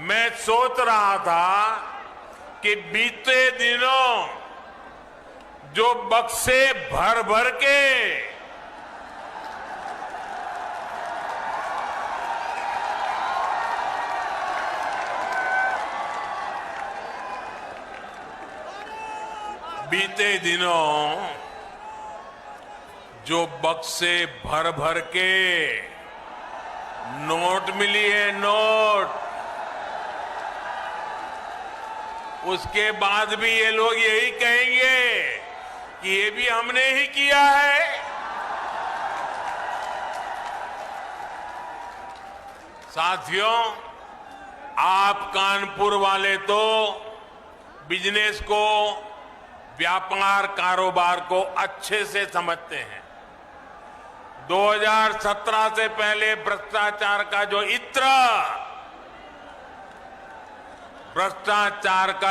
मैं सोच रहा था कि बीते दिनों जो बक्से भर भर के भर भर के नोट मिली है, नोट, उसके बाद भी ये लोग यही कहेंगे कि ये भी हमने ही किया है। साथियों, आप कानपुर वाले तो बिजनेस को, व्यापार कारोबार को अच्छे से समझते हैं। 2017 से पहले भ्रष्टाचार का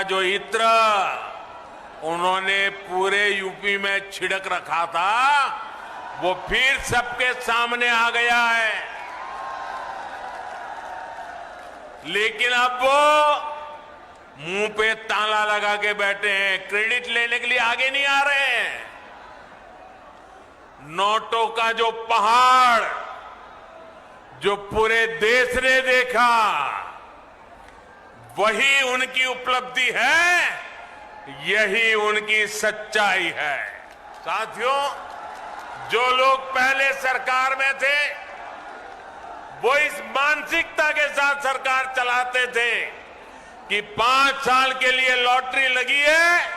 जो इत्र उन्होंने पूरे यूपी में छिड़क रखा था, वो फिर सबके सामने आ गया है। लेकिन अब वो मुंह पे ताला लगा के बैठे हैं, क्रेडिट लेने के लिए आगे नहीं आ रहे हैं। नोटों का जो पहाड़ जो पूरे देश ने देखा, वही उनकी उपलब्धि है, यही उनकी सच्चाई है। साथियों, जो लोग पहले सरकार में थे, वो इस मानसिकता के साथ सरकार चलाते थे कि 5 साल के लिए लॉटरी लगी है,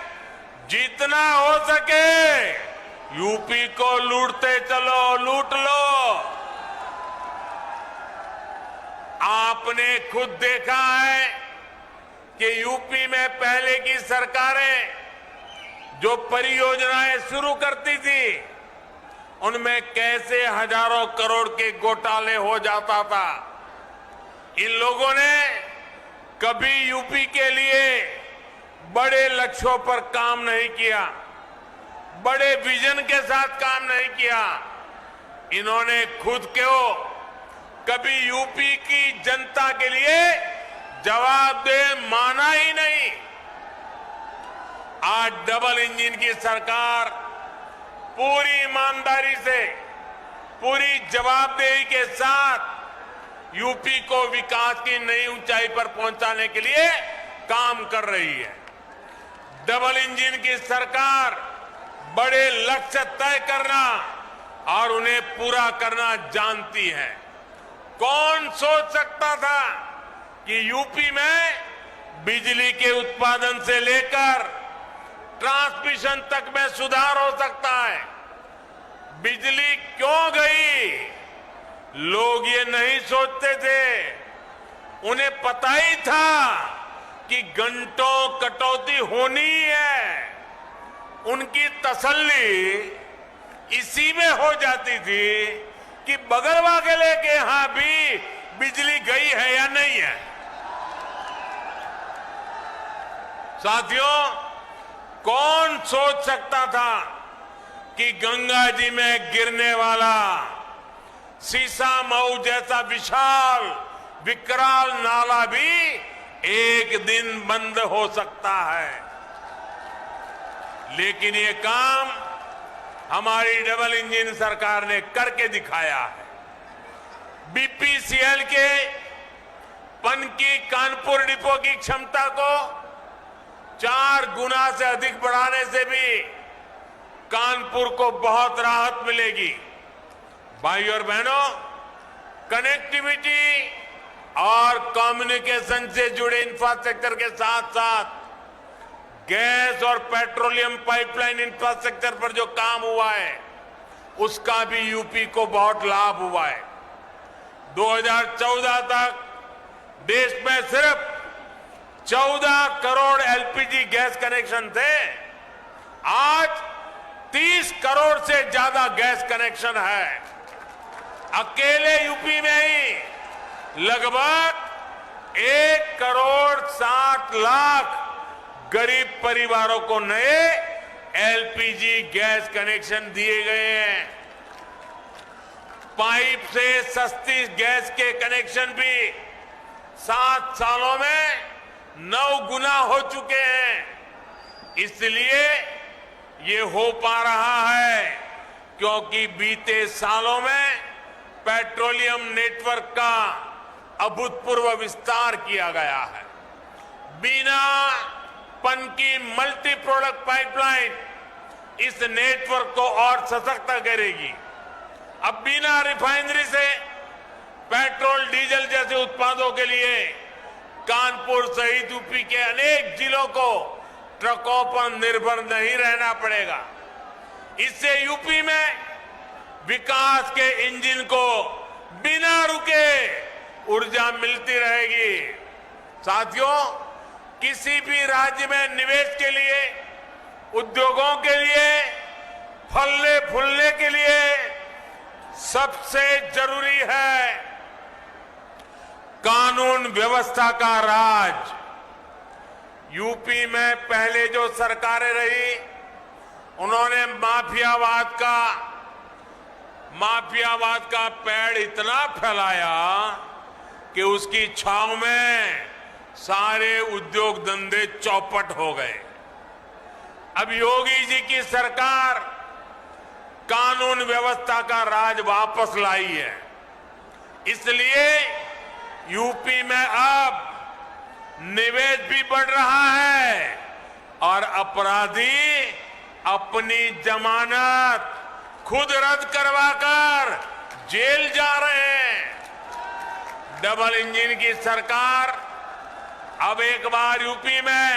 जितना हो सके यूपी को लूटते चलो, लूट लो। आपने खुद देखा है कि यूपी में पहले की सरकारें जो परियोजनाएं शुरू करती थी, उनमें कैसे हजारों करोड़ के घोटाले हो जाता था। इन लोगों ने कभी यूपी के लिए बड़े लक्ष्यों पर काम नहीं किया, बड़े विजन के साथ काम नहीं किया। इन्होंने खुद को कभी यूपी की जनता के लिए जवाबदेह माना ही नहीं। आज डबल इंजन की सरकार पूरी ईमानदारी से, पूरी जवाबदेही के साथ यूपी को विकास की नई ऊंचाई पर पहुंचाने के लिए काम कर रही है। डबल इंजन की सरकार बड़े लक्ष्य तय करना और उन्हें पूरा करना जानती है। कौन सोच सकता था कि यूपी में बिजली के उत्पादन से लेकर ट्रांसमिशन तक में सुधार हो सकता है। बिजली क्यों गई? लोग ये नहीं सोचते थे। उन्हें पता ही था कि घंटों कटौती होनी है। उनकी तसल्ली इसी में हो जाती थी कि बगल वाले के यहां भी बिजली गई है या नहीं है। साथियों, कौन सोच सकता था कि गंगा जी में गिरने वाला शीशामऊ जैसा विशाल विकराल नाला भी एक दिन बंद हो सकता है। लेकिन ये काम हमारी डबल इंजन सरकार ने करके दिखाया है। बीपीसीएल के पनकी कानपुर डिपो की क्षमता को 4 गुना से अधिक बढ़ाने से भी कानपुर को बहुत राहत मिलेगी। भाई और बहनों, कनेक्टिविटी और कम्युनिकेशन से जुड़े इंफ्रास्ट्रक्चर के साथ साथ गैस और पेट्रोलियम पाइपलाइन इंफ्रास्ट्रक्चर पर जो काम हुआ है, उसका भी यूपी को बहुत लाभ हुआ है। 2014 तक देश में सिर्फ 14 करोड़ एलपीजी गैस कनेक्शन थे। आज 30 करोड़ से ज्यादा गैस कनेक्शन है। अकेले यूपी में ही लगभग 1 करोड़ 60 लाख गरीब परिवारों को नए एलपीजी गैस कनेक्शन दिए गए हैं। पाइप से सस्ती गैस के कनेक्शन भी 7 सालों में 9 गुना हो चुके हैं। इसलिए ये हो पा रहा है क्योंकि बीते सालों में पेट्रोलियम नेटवर्क का अभूतपूर्व विस्तार किया गया है। बिना पनकी मल्टी प्रोडक्ट पाइपलाइन इस नेटवर्क को और सशक्त करेगी। अब बिना रिफाइनरी से पेट्रोल डीजल जैसे उत्पादों के लिए कानपुर सहित यूपी के अनेक जिलों को ट्रकों पर निर्भर नहीं रहना पड़ेगा। इससे यूपी में विकास के इंजन को बिना रुके ऊर्जा मिलती रहेगी। साथियों, किसी भी राज्य में निवेश के लिए, उद्योगों के लिए, फलने फूलने के लिए सबसे जरूरी है कानून व्यवस्था का राज। यूपी में पहले जो सरकारें रही उन्होंने माफियावाद का पेड़ इतना फैलाया कि उसकी छांव में सारे उद्योग धंधे चौपट हो गए। अब योगी जी की सरकार कानून व्यवस्था का राज वापस लाई है। इसलिए यूपी में अब निवेश भी बढ़ रहा है और अपराधी अपनी जमानत खुद रद्द करवाकर जेल जा रहे हैं। डबल इंजन की सरकार अब एक बार यूपी में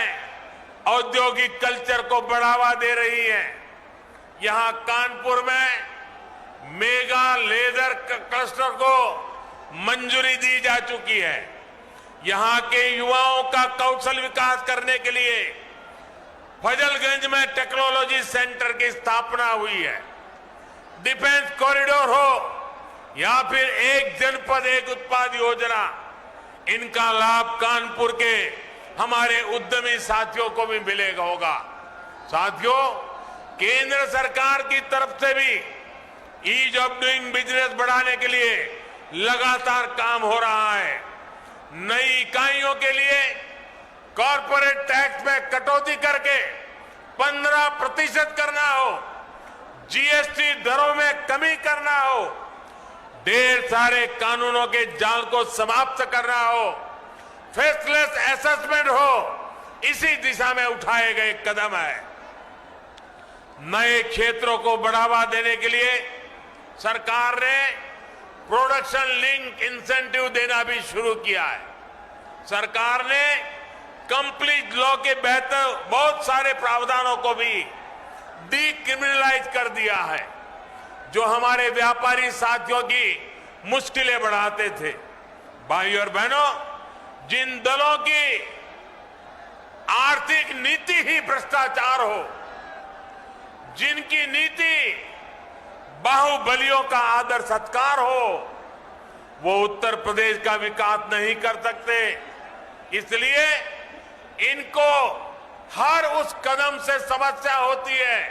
औद्योगिक कल्चर को बढ़ावा दे रही है। यहां कानपुर में मेगा लेदर क्लस्टर को मंजूरी दी जा चुकी है। यहां के युवाओं का कौशल विकास करने के लिए फजलगंज में टेक्नोलॉजी सेंटर की स्थापना हुई है। डिफेंस कॉरिडोर हो या फिर एक जनपद एक उत्पाद योजना, इनका लाभ कानपुर के हमारे उद्यमी साथियों को भी मिलेगा होगा। साथियों, केंद्र सरकार की तरफ से भी ईज ऑफ डूइंग बिजनेस बढ़ाने के लिए लगातार काम हो रहा है। नई इकाइयों के लिए कॉर्पोरेट टैक्स में कटौती करके 15% करना हो, जीएसटी दरों में कमी करना हो, ढेर सारे कानूनों के जाल को समाप्त करना हो, फेसलेस असेसमेंट हो, इसी दिशा में उठाए गए कदम है। नए क्षेत्रों को बढ़ावा देने के लिए सरकार ने प्रोडक्शन लिंक इंसेंटिव देना भी शुरू किया है। सरकार ने कंप्लीट लॉ के बेहतर बहुत सारे प्रावधानों को भी डीक्रिमिनलाइज कर दिया है, जो हमारे व्यापारी साथियों की मुश्किलें बढ़ाते थे। भाइयों और बहनों, जिन दलों की आर्थिक नीति ही भ्रष्टाचार हो, जिनकी नीति बाहुबलियों का आदर सत्कार हो, वो उत्तर प्रदेश का विकास नहीं कर सकते। इसलिए इनको हर उस कदम से समस्या होती है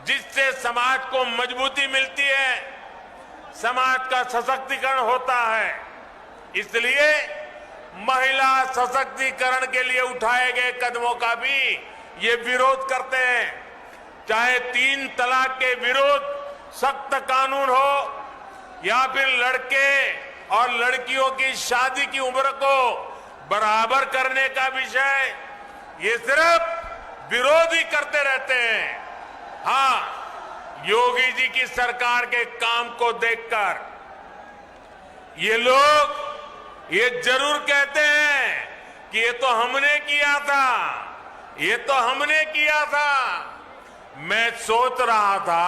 जिससे समाज को मजबूती मिलती है, समाज का सशक्तिकरण होता है। इसलिए महिला सशक्तिकरण के लिए उठाए गए कदमों का भी ये विरोध करते हैं। चाहे 3 तलाक के विरुद्ध सख्त कानून हो या फिर लड़के और लड़कियों की शादी की उम्र को बराबर करने का विषय, ये सिर्फ विरोध ही करते रहते हैं। हाँ, योगी जी की सरकार के काम को देखकर ये लोग ये जरूर कहते हैं कि ये तो हमने किया था, ये तो हमने किया था। मैं सोच रहा था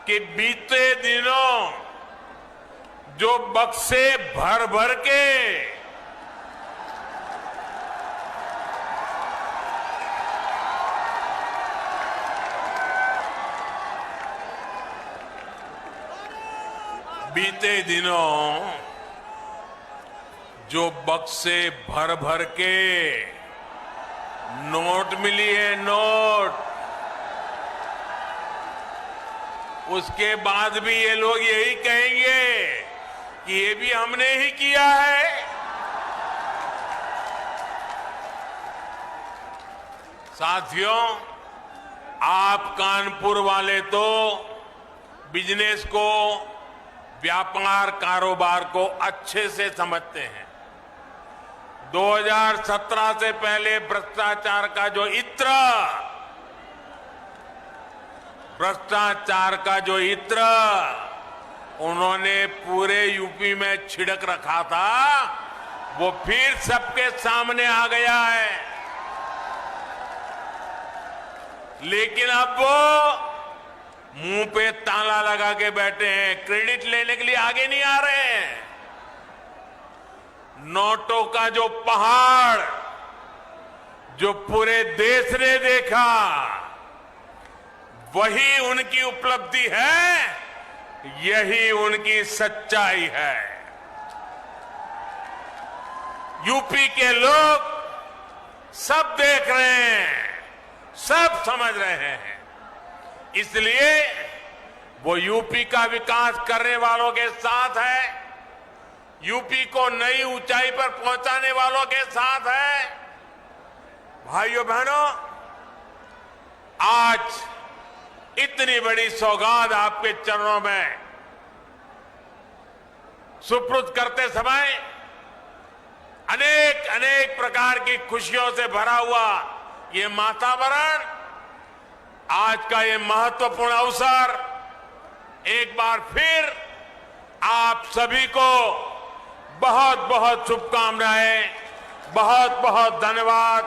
कि बीते दिनों जो बक्से भर भर के भर भर के नोट मिली है, नोट, उसके बाद भी ये लोग यही कहेंगे कि ये भी हमने ही किया है। साथियों, आप कानपुर वाले तो बिजनेस को, व्यापार कारोबार को अच्छे से समझते हैं। 2017 से पहले भ्रष्टाचार का जो इत्र उन्होंने पूरे यूपी में छिड़क रखा था, वो फिर सबके सामने आ गया है। लेकिन अब वो मुंह पे ताला लगा के बैठे हैं, क्रेडिट लेने के लिए आगे नहीं आ रहे हैं। नोटों का जो पहाड़ जो पूरे देश ने देखा, वही उनकी उपलब्धि है, यही उनकी सच्चाई है। यूपी के लोग सब देख रहे हैं, सब समझ रहे हैं। इसलिए वो यूपी का विकास करने वालों के साथ है, यूपी को नई ऊंचाई पर पहुंचाने वालों के साथ है। भाइयों बहनों, आज इतनी बड़ी सौगात आपके चरणों में सुपुर्द करते समय अनेक अनेक प्रकार की खुशियों से भरा हुआ ये वातावरण, आज का ये महत्वपूर्ण अवसर, एक बार फिर आप सभी को बहुत बहुत शुभकामनाएं, बहुत बहुत धन्यवाद।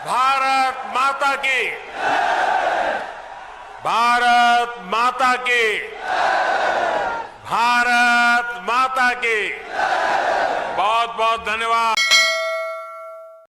भारत माता की, भारत माता की, भारत माता की। बहुत बहुत धन्यवाद।